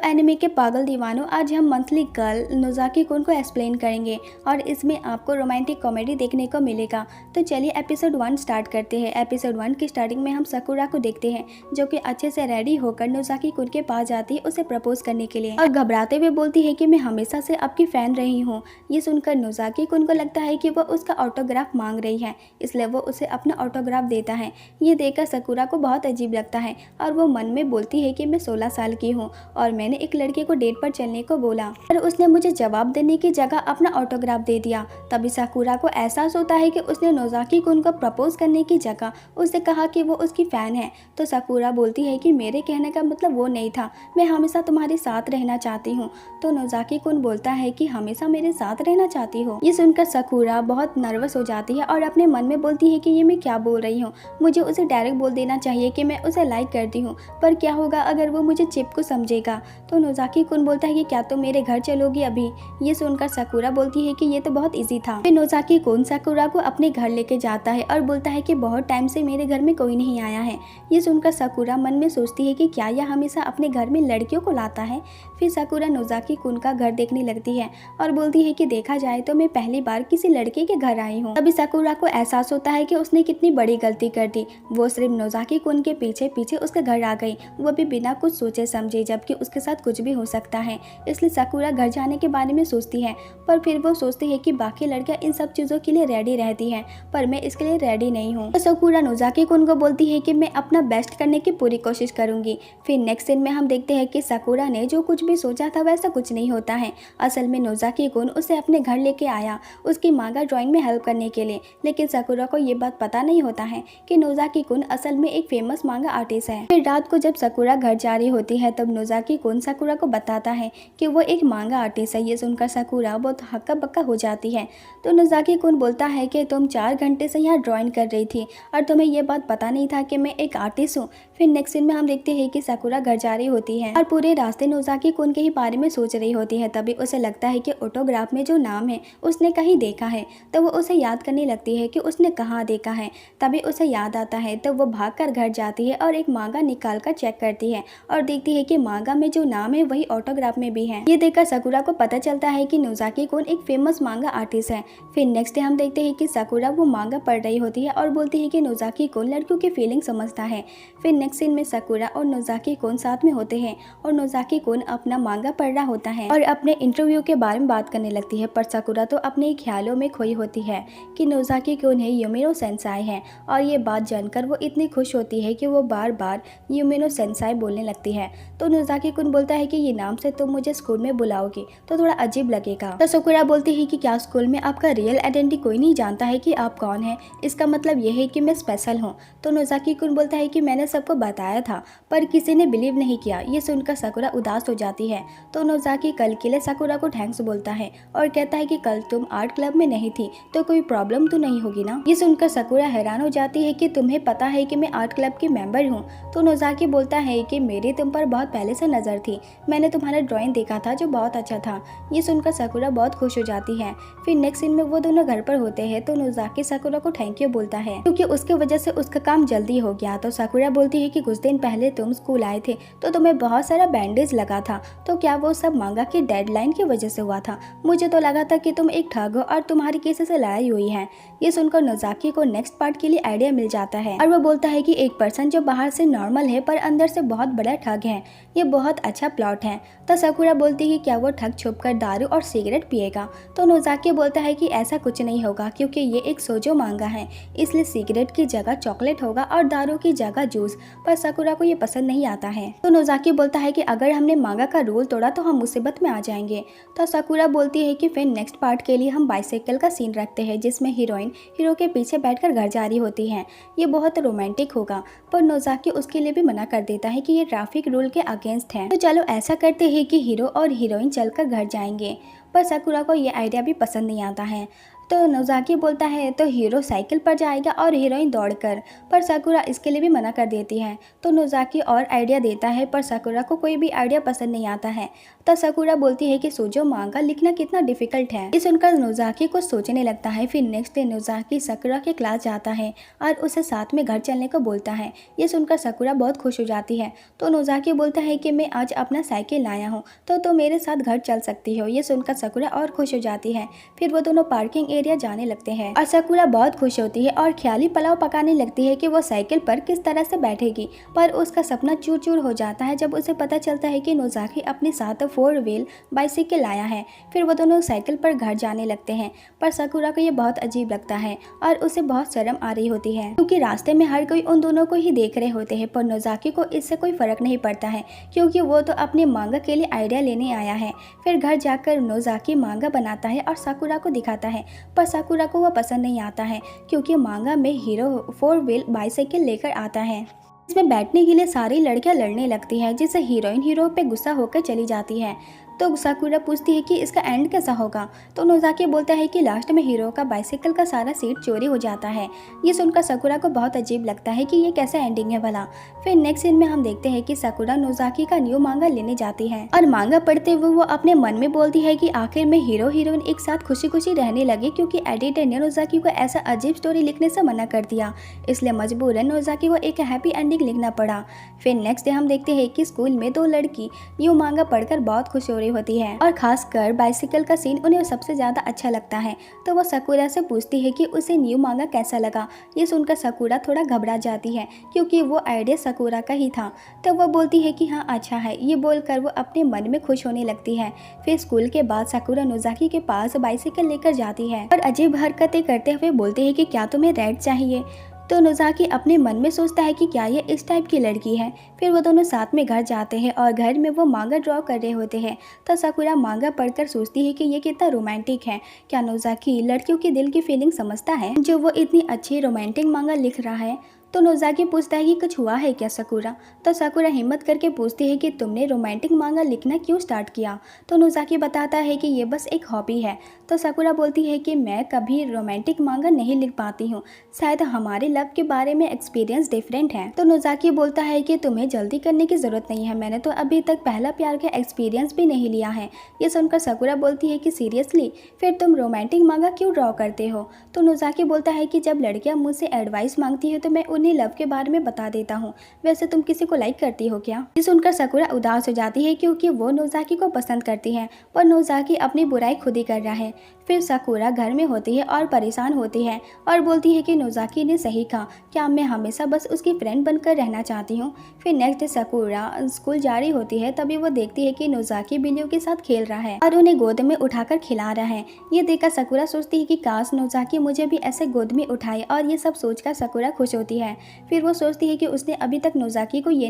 तो एनिमे के पागल दीवानों, आज हम मंथली गर्ल नोज़ाकी कुन को एक्सप्लेन करेंगे और इसमें आपको रोमांटिक कॉमेडी देखने को मिलेगा। तो चलिए एपिसोड 1 स्टार्ट करते हैं। एपिसोड 1 की स्टार्टिंग में हम साकुरा को देखते हैं जो कि अच्छे से रेडी होकर नोज़ाकी कुन के पास जाती है उसे प्रपोज करने के लिए और घबराते हुए बोलती है कि मैं हमेशा से आपकी फ़ैन रही हूँ। ये सुनकर नोज़ाकी कुन को लगता है कि वह उसका ऑटोग्राफ मांग रही है, इसलिए वो उसे अपना ऑटोग्राफ देता है। ये देखकर साकुरा को बहुत अजीब लगता है और वो मन में बोलती है कि मैं 16 साल की हूँ और मैंने एक लड़के को डेट पर चलने को बोला और उसने मुझे जवाब देने की जगह अपना ऑटोग्राफ दे दिया। तभी साकुरा को एहसास होता है कि उसने नोज़ाकी कुन को प्रपोज करने की जगह उससे कहा कि वो उसकी फ़ैन है। तो साकुरा बोलती है कि मेरे कहने का मतलब वो नहीं था, मैं हमेशा तुम्हारे साथ रहना चाहती हूँ। तो नोज़ाकी कुन बोलता है कि हमेशा मेरे साथ रहना चाहती हो। ये सुनकर साकुरा बहुत नर्वस हो जाती है और अपने मन में बोलती है कि ये मैं क्या बोल रही हूँ, मुझे उसे डायरेक्ट बोल देना चाहिए कि मैं उसे लाइक करती हूँ, पर क्या होगा अगर वो मुझे चिप को समझेगा। तो नोज़ाकी कुन बोलता है कि क्या तुम मेरे घर चलोगी अभी। ये सुनकर साकुरा बोलती है कि ये तो बहुत इजी था। फिर नोज़ाकी कुन साकुरा को अपने घर लेके जाता है और बोलता है कि बहुत टाइम से मेरे घर में कोई नहीं आया है। ये सुनकर साकुरा मन में सोचती है कि क्या यह हमेशा अपने घर में लड़कियों को लाता है। फिर साकुरा नोज़ाकी कुन का घर देखने लगती है और बोलती है कि देखा जाए तो मैं पहली बार किसी लड़के के घर आई हूँ। तभी साकुरा को एहसास होता है कि उसने कितनी बड़ी गलती कर दी। वो सिर्फ नोज़ाकी कुन के पीछे पीछे उसके घर आ गई, वो भी बिना कुछ सोचे समझे, जबकि उसके साथ कुछ भी हो सकता है। इसलिए साकुरा घर जाने के बारे में सोचती है, पर फिर वो सोचती है कि बाकी लड़कियां इन सब चीज़ों के लिए रेडी रहती हैं, पर मैं इसके लिए रेडी नहीं हूँ। तो साकुरा नोज़ाकी कुन को बोलती है कि मैं अपना बेस्ट करने की पूरी कोशिश करूंगी। फिर नेक्स्ट सीन में हम देखते हैं कि साकुरा ने जो कुछ भी सोचा था वैसा कुछ नहीं होता है। असल में नोज़ाकी कुन उसे अपने घर लेके आया उसकी मांगा ड्राइंग में हेल्प करने के लिए, लेकिन साकुरा को ये बात पता नहीं होता है कि नोज़ाकी कुन असल में एक फेमस मांगा आर्टिस्ट है। फिर रात को जब साकुरा घर जा रही होती है तब नोज़ाकी कुन साकुरा को बताता है कि वो एक मांगा आर्टिस्ट है। ये सुनकर साकुरा बहुत हक्का बक्का हो जाती है। तो नोज़ाकी कुन बोलता है कि तुम 4 घंटे से यहाँ ड्राइंग कर रही थी और तुम्हें ये बात पता नहीं था कि मैं एक आर्टिस्ट हूँ। फिर नेक्स्ट सीन में हम देखते हैं कि साकुरा घर जा रही होती है और पूरे रास्ते नोज़ाकी कुन के ही बारे में सोच रही होती है। तभी उसे लगता है कि ऑटोग्राफ में जो नाम है उसने कहीं देखा है, तो वो उसे याद करने लगती है कि उसने कहाँ देखा है। तभी उसे याद आता है तो वो भागकर घर जाती है और एक मांगा निकाल कर चेक करती है और देखती है कि मांगा में जो नाम है वही ऑटोग्राफ में भी है। ये देखकर साकुरा को पता चलता है कि नोज़ाकी कुन एक फेमस मांगा आर्टिस्ट है। फिर नेक्स्ट डे हम देखते हैं कि साकुरा वो मांगा पढ़ रही होती है और बोलती है कि नोज़ाकी कुन लड़कियों की फीलिंग समझता है। फिर नेक्स्ट सीन में साकुरा और नोज़ाकी कुन साथ में होते हैं और नोज़ाकी कुन अपना मांगा पढ़ रहा होता है और अपने इंटरव्यू के बारे में बात करने लगती है, पर साकुरा तो अपने ख्यालों में खोई होती है कि नोज़ाकी कुन है यूमिनो सेंसाई है। और ये बात जानकर वो इतनी खुश होती है कि वो बार बार यूमिनो सेंसाई बोलने लगती है। तो नोज़ाकी कुन बोलता है कि ये नाम से तुम मुझे स्कूल में बुलाओगी तो थोड़ा अजीब लगेगा। तो साकुरा बोलती है कि क्या स्कूल में आपका रियल आइडेंटिटी कोई नहीं जानता है कि आप कौन है, इसका मतलब यह है कि मैं स्पेशल हूँ। तो नोज़ाकी कुन बोलता है कि मैंने सबको बताया था पर किसी ने बिलीव नहीं किया। ये सुनकर साकुरा उदास हो जाती है। तो नोज़ाकी कल के लिए साकुरा को थैंक्स बोलता है और कहता है कि कल तुम आर्ट क्लब में नहीं थी तो कोई प्रॉब्लम तो नहीं होगी ना। ये सुनकर साकुरा हैरान हो जाती है कि तुम्हें पता है कि मैं आर्ट क्लब की मेंबर हूँ। तो नोज़ाकी बोलता है कि मेरी तुम पर बहुत पहले से नज़र थी, मैंने तुम्हारा ड्राइंग देखा था जो बहुत अच्छा था। ये सुनकर साकुरा बहुत खुश हो जाती है। फिर नेक्स्ट सीन में वो दोनों घर पर होते हैं तो नोज़ाकी साकुरा को थैंक यू बोलता है क्योंकि उसकी वजह से उसका काम जल्दी हो गया। तो साकुरा बोलती है कि कुछ दिन पहले तुम स्कूल आए थे तो तुम्हें बहुत सारा बैंडेज लगा था, तो क्या वो सब मांगा की डेडलाइन की वजह से हुआ था? मुझे तो लगा था कि तुम एक ठग हो और तुम्हारी किसी से लड़ाई हुई है। ये सुनकर नोज़ाकी को नेक्स्ट पार्ट के लिए आइडिया मिल जाता है और वो बोलता है कि एक पर्सन जो बाहर से नॉर्मल है पर अंदर से बहुत बड़ा ठग है, ये बहुत अच्छा प्लॉट है। तो साकुरा बोलती है क्या वो ठग छुपकर दारू और सिगरेट पिएगा? तो नोज़ाकी बोलता है कि ऐसा कुछ नहीं होगा क्योंकि ये एक सोजो मांगा है, इसलिए सिगरेट की जगह चॉकलेट होगा और दारू की जगह जूस। पर साकुरा को ये पसंद नहीं आता है। तो नोज़ाकी बोलता है कि अगर हमने मांगा का रूल तोड़ा तो हम मुसीबत में आ जाएंगे। तो साकुरा बोलती है कि फिर नेक्स्ट पार्ट के लिए हम बाइसाइकिल का सीन रखते हैं जिसमें हीरोइन हीरो के पीछे बैठकर घर जा रही होती है। ये बहुत रोमांटिक होगा, पर नोज़ाकी उसके लिए भी मना कर देता है कि ये ट्रैफिक रूल के अगेंस्ट है। तो चलो ऐसा करते हैं कि हीरो और हीरोइन चलकर घर जाएंगे, पर साकुरा को ये आइडिया भी पसंद नहीं आता है। तो नोज़ाकी बोलता है तो हीरो साइकिल पर जाएगा और हीरोइन दौड़कर, पर साकुरा इसके लिए भी मना कर देती है। तो नोज़ाकी और आइडिया देता है पर साकुरा को कोई भी आइडिया पसंद नहीं आता है। तो साकुरा बोलती है कि सोजो मांगा लिखना कितना डिफिकल्ट है। ये सुनकर नोज़ाकी कुछ सोचने लगता है। फिर नेक्स्ट डे नोज़ाकी साकुरा के क्लास जाता है और उसे साथ में घर चलने को बोलता है। ये सुनकर साकुरा बहुत खुश हो जाती है। तो नोज़ाकी बोलता है कि मैं आज अपना साइकिल लाया हूँ तो मेरे साथ घर चल सकती हो। ये सुनकर साकुरा और खुश हो जाती है। फिर वो दोनों पार्किंग एरिया जाने लगते हैं और साकुरा बहुत खुश होती है और ख्याली पुलाव पकाने लगती है कि वो साइकिल पर किस तरह से बैठेगी। पर उसका सपना चूर चूर हो जाता है जब उसे पता चलता है कि नोज़ाकी अपने साथ 4 व्हील बाइसिकल लाया है। फिर वो दोनों साइकिल पर घर जाने लगते हैं पर साकुरा को ये बहुत अजीब लगता है और उसे बहुत शर्म आ रही होती है क्योंकि रास्ते में हर कोई उन दोनों को ही देख रहे होते हैं। पर नोज़ाकी को इससे कोई फर्क नहीं पड़ता है क्योंकि वो तो अपने मांगा के लिए आइडिया लेने आया है। फिर घर जाकर नोज़ाकी मांगा बनाता है और साकुरा को दिखाता है पर साकुरा को वह पसंद नहीं आता है क्योंकि मांगा में हीरो 4 व्हील बाइसाइकिल लेकर आता है। इसमें बैठने के लिए सारी लड़कियां लड़ने लगती हैं जिससे हीरोइन हीरो पे गुस्सा होकर चली जाती है। तो साकुरा पूछती है कि इसका एंड कैसा होगा। तो नोज़ाकी बोलता है कि लास्ट में हीरो का बाइसाइकिल का सारा सीट चोरी हो जाता है। ये सुनकर साकुरा को बहुत अजीब लगता है कि ये कैसा एंडिंग है भला। फिर नेक्स्ट सीन में हम देखते हैं कि साकुरा नोज़ाकी का न्यू मांगा लेने जाती है और मांगा पढ़ते हुए वो अपने मन में बोलती है कि आखिर में हीरो हीरोइन एक साथ खुशी खुशी रहने लगे क्योंकि एडिटर ने नोज़ाकी को ऐसा अजीब स्टोरी लिखने से मना कर दिया, इसलिए मजबूरन नोज़ाकी को एक हैप्पी एंडिंग लिखना पड़ा। फिर नेक्स्ट डे हम देखते हैं कि स्कूल में 2 लड़की न्यू मांगा पढ़कर बहुत खुश हो रही होती है और खासकर बाइसिकल का सीन उन्हें सबसे ज़्यादा अच्छा लगता है। तो वो साकुरा से पूछती है कि उसे न्यू मांगा कैसा लगा। ये सुनकर साकुरा थोड़ा घबरा जाती है क्योंकि वो आइडिया साकुरा का ही था। तो वो बोलती है कि हाँ अच्छा है। ये बोलकर वो अपने मन में खुश होने लगती है। फिर स्कूल के बाद साकुरा नोज़ाकी के पास बाइसिकल लेकर जाती है और अजीब हरकतें करते हुए बोलती है कि क्या तुम्हें रेड चाहिए। तो नोज़ाकी अपने मन में सोचता है कि क्या ये इस टाइप की लड़की है। फिर वो दोनों साथ में घर जाते हैं और घर में वो मांगा ड्रॉ कर रहे होते हैं। तो साकुरा मांगा पढ़कर सोचती है कि ये कितना रोमांटिक है। क्या नोज़ाकी लड़कियों के दिल की फीलिंग समझता है जो वो इतनी अच्छी रोमांटिक मांगा लिख रहा है। तो नोज़ाकी पूछता है कि कुछ हुआ है क्या साकुरा। तो साकुरा हिम्मत करके पूछती है कि तुमने रोमांटिक मांगा लिखना क्यों स्टार्ट किया। तो नोज़ाकी बताता है कि ये बस एक हॉबी है। तो साकुरा बोलती है कि मैं कभी रोमांटिक मांगा नहीं लिख पाती हूँ, शायद हमारे लव के बारे में एक्सपीरियंस डिफरेंट है। तो नोज़ाकी बोलता है कि तुम्हें जल्दी करने की ज़रूरत नहीं है, मैंने तो अभी तक पहला प्यार का एक्सपीरियंस भी नहीं लिया है। ये सुनकर साकुरा बोलती है कि सीरियसली फिर तुम रोमांटिक मांगा क्यों ड्रॉ करते हो। तो नोज़ाकी बोलता है कि जब लड़कियाँ मुझसे एडवाइस मांगती है तो मैं उन्हें लव के बारे में बता देता हूँ। वैसे तुम किसी को लाइक करती हो क्या। ये सुनकर साकुरा उदास हो जाती है क्योंकि वो नोज़ाकी को पसंद करती है पर नोज़ाकी अपनी बुराई खुद ही कर रहा है। फिर साकुरा घर में होती है और परेशान होती है और बोलती है कि नोज़ाकी ने सही कहा, क्या मैं हमेशा बस उसकी फ्रेंड बनकर रहना चाहती हूँ। फिर नेक्स्ट साकुरा स्कूल जा रही होती है तभी वो देखती है कि नोज़ाकी बिल्लियों के साथ खेल रहा है और उन्हें गोद में उठाकर खिला रहा है। ये देखकर साकुरा सोचती है कि काश नोज़ाकी मुझे भी ऐसे गोद में उठाए और ये सब सोचकर साकुरा खुश होती है। फिर वो सोचती है कि उसने अभी तक नोज़ाकी को ये